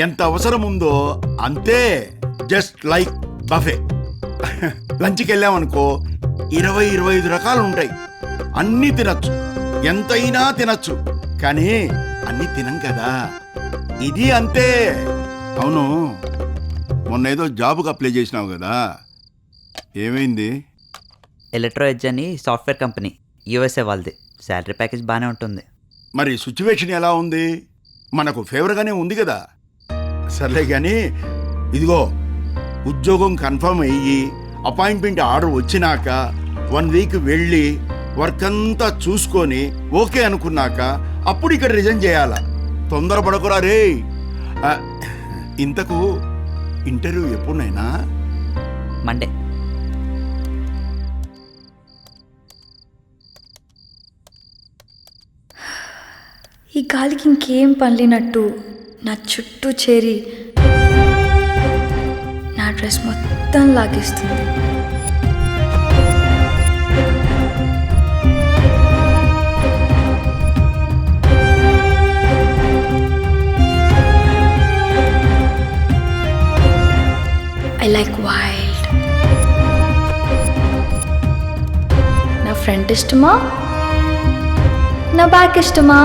ఎంత అవసరం ఉందో అంతే. Just like buffet. లంచ్కి వెళ్ళామనుకో 20-25 రకాలు ఉంటాయి. అన్నీ తినచ్చు, ఎంతైనా తినచ్చు. కానీ అన్నీ తినం కదా, ఇది అంతే. అవును, మొన్న ఏదో జాబ్కి అప్లై చేసినావు కదా, ఏమైంది? ఎలక్ట్రో ఎడ్జ్ అని సాఫ్ట్వేర్ కంపెనీ, యూఎస్ఏ వాళ్ళది. శాలరీ ప్యాకేజ్ బాగానే ఉంటుంది. మరి సిచ్యువేషన్ ఎలా ఉంది? మనకు ఫేవర్గానే ఉంది కదా. సర్లే కానీ ఇదిగో, ఉద్యోగం కన్ఫర్మ్ అయ్యి అపాయింట్మెంట్ ఆర్డర్ వచ్చినాక 1 వీక్ వెళ్ళి వర్క్ అంతా చూసుకొని ఓకే అనుకున్నాక అప్పుడు ఇక్కడ రిజైన్ చేయాలా. తొందరపడకురా రే. ఇంతకు ఇంటర్వ్యూ ఎప్పుడైనా? మండే. ఈ గాలికి ఇంకేం పనిలేనట్టు నా చుట్టూ చేరి నా డ్రెస్ మొత్తం లాగేస్తుంది. I like wild. నా ఫ్రంట్ ఇష్టమా, నా బ్యాక్ ఇష్టమా?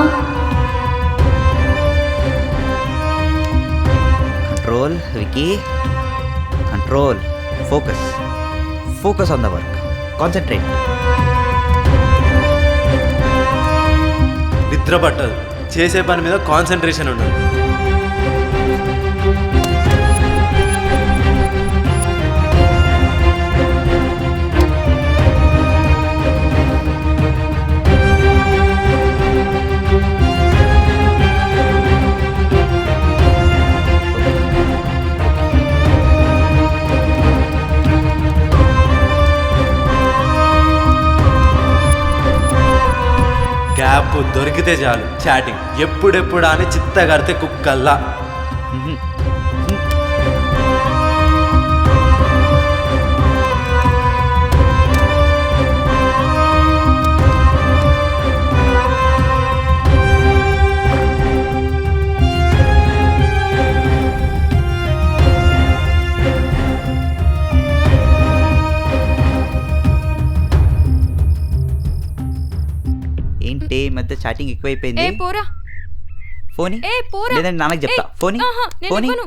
Control Vicky, control. Focus, focus on the work. Concentrate. నిద్ర పట్టదు, చేసే పని మీద కాన్సన్ట్రేషన్ ఉండదు. గ్యాప్ దొరికితే చాలు చాటింగ్. ఎప్పుడెప్పుడు అని చిత్తగడితే కుక్కల్లా. ఏంటి ఈ మధ్య చాటింగ్ ఎక్కువైపోయింది? పోరా ఫోన్ పోరా. లేదంటే నాన్నకి చెప్తా. ఫోన్ నేను ఫోన్ ఇవ్వను.